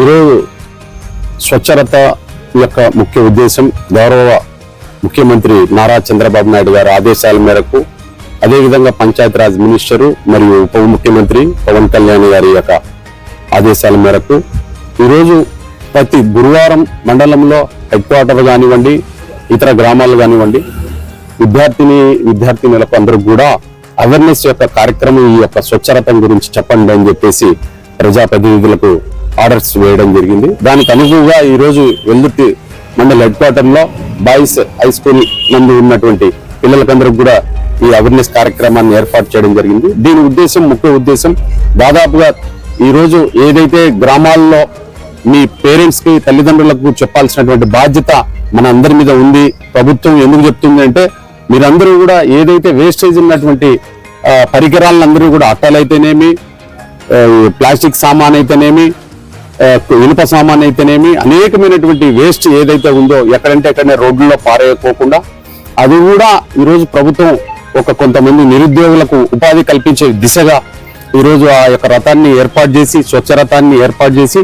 ఈరోజు స్వచ్ఛరత యొక్క ముఖ్య ఉద్దేశం గౌరవ ముఖ్యమంత్రి నారా చంద్రబాబు నాయుడు గారి ఆదేశాల మేరకు, అదేవిధంగా పంచాయతీరాజ్ మినిస్టరు మరియు ఉప ముఖ్యమంత్రి పవన్ కళ్యాణ్ గారి యొక్క ఆదేశాల మేరకు ఈరోజు ప్రతి గురువారం మండలంలో హెడ్ క్వార్టర్ కానివ్వండి, ఇతర గ్రామాలు కానివ్వండి, విద్యార్థినులకు అందరూ కూడా అవేర్నెస్ యొక్క కార్యక్రమం ఈ యొక్క స్వచ్ఛరతం గురించి చెప్పండి అని చెప్పేసి ప్రజాప్రతినిధులకు ఆర్డర్స్ వేయడం జరిగింది. దానికి అనుగుణంగా ఈ రోజు వెల్దుర్తి మండల హెడ్ క్వార్టర్ లో బాయ్స్ హై స్కూల్ నందు ఉన్నటువంటి పిల్లలకందరికి కూడా ఈ అవేర్నెస్ కార్యక్రమాన్ని ఏర్పాటు చేయడం జరిగింది. దీని ముఖ్య ఉద్దేశం దాదాపుగా ఈ రోజు ఏదైతే గ్రామాల్లో మీ పేరెంట్స్ కి, తల్లిదండ్రులకు చెప్పాల్సినటువంటి బాధ్యత మన అందరి మీద ఉంది. ప్రభుత్వం ఎందుకు చెప్తుంది అంటే, మీరందరూ కూడా ఏదైతే వేస్టేజ్ ఉన్నటువంటి పరికరాలను అందరూ కూడా, అట్టలైతేనేమి, ప్లాస్టిక్ సామాన్ అయితేనేమి, ఇనుప సామాన్ అయితేనేమి, అనేకమైనటువంటి వేస్ట్ ఏదైతే ఉందో ఎక్కడంటే ఎక్కడనే రోడ్లలో పారేయకోకుండా అది కూడా ఈరోజు ప్రభుత్వం కొంతమంది నిరుద్యోగులకు ఉపాధి కల్పించే దిశగా ఈరోజు ఆ యొక్క రథాన్ని ఏర్పాటు చేసి, స్వచ్ఛ రథాన్ని ఏర్పాటు చేసి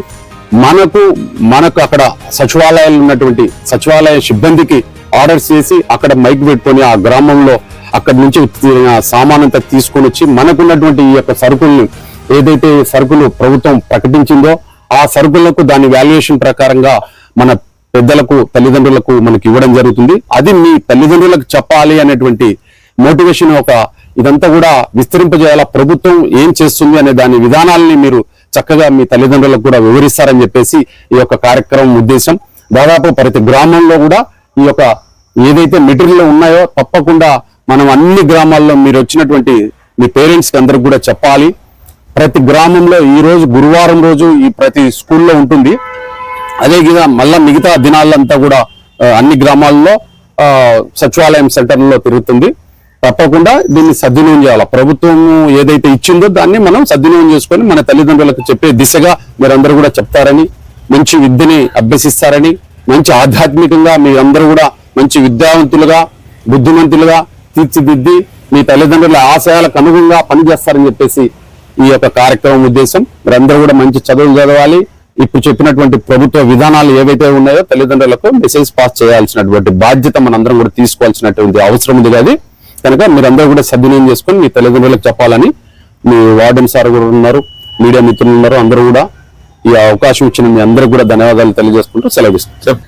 మనకు అక్కడ సచివాలయాలు ఉన్నటువంటి సచివాలయ సిబ్బందికి ఆర్డర్స్ చేసి అక్కడ మైక్ పెట్టుకొని ఆ గ్రామంలో అక్కడి నుంచి సామానంతా తీసుకొని వచ్చి మనకున్నటువంటి ఈ యొక్క ఏదైతే సరుకులు ప్రభుత్వం ప్రకటించిందో ఆ సరుకులకు దాని వాల్యుయేషన్ ప్రకారంగా మన పెద్దలకు, తల్లిదండ్రులకు మనకి ఇవ్వడం జరుగుతుంది. అది మీ తల్లిదండ్రులకు చెప్పాలి అనేటువంటి మోటివేషన్ ఇదంతా కూడా విస్తరింపజేయాల ప్రభుత్వం ఏం చేస్తుంది అనే దాని విధానాలని మీరు చక్కగా మీ తల్లిదండ్రులకు కూడా వివరిస్తారని చెప్పేసి ఈ యొక్క కార్యక్రమం ఉద్దేశం. దాదాపు ప్రతి గ్రామంలో కూడా ఈ యొక్క ఏదైతే మెటీరియల్ ఉన్నాయో తప్పకుండా మనం అన్ని గ్రామాల్లో మీరు వచ్చినటువంటి మీ పేరెంట్స్ కి అందరికి కూడా చెప్పాలి. ప్రతి గ్రామంలో ఈ రోజు గురువారం రోజు ఈ ప్రతి స్కూల్లో ఉంటుంది. అదే మళ్ళా మిగతా దినాలంతా కూడా అన్ని గ్రామాల్లో సచివాలయం సెంటర్లో తిరుగుతుంది. తప్పకుండా దీన్ని సద్వినియోగం చేయాలి. ప్రభుత్వం ఏదైతే ఇచ్చిందో దాన్ని మనం సద్వినియోగం చేసుకొని మన తల్లిదండ్రులకు చెప్పే దిశగా మీరందరూ కూడా చెప్తారని, మంచి విద్యని అభ్యసిస్తారని, మంచి ఆధ్యాత్మికంగా మీరందరూ కూడా మంచి విద్యావంతులుగా, బుద్ధిమంతులుగా తీర్చిదిద్ది మీ తల్లిదండ్రుల ఆశయాలకు అనుగుణంగా పనిచేస్తారని చెప్పేసి ఈ యొక్క కార్యక్రమం ఉద్దేశం. మీరందరూ కూడా మంచి చదువులు చదవాలి. ఇప్పుడు చెప్పినటువంటి ప్రభుత్వ విధానాలు ఏవైతే ఉన్నాయో తల్లిదండ్రులకు మెసేజ్ పాస్ చేయాల్సినటువంటి బాధ్యత మనందరం కూడా తీసుకోవాల్సినటువంటి అవసరం ఉంది. అది కనుక మీరందరూ కూడా సద్వినియోగం చేసుకొని మీ తల్లిదండ్రులకు చెప్పాలని మీ వార్డెన్ సార్ కూడా ఉన్నారు, మీడియా మిత్రులు ఉన్నారు, అందరూ కూడా ఈ అవకాశం ఇచ్చిన మీ అందరూ కూడా ధన్యవాదాలు తెలియజేసుకుంటూ సెలవు ఇస్తాం.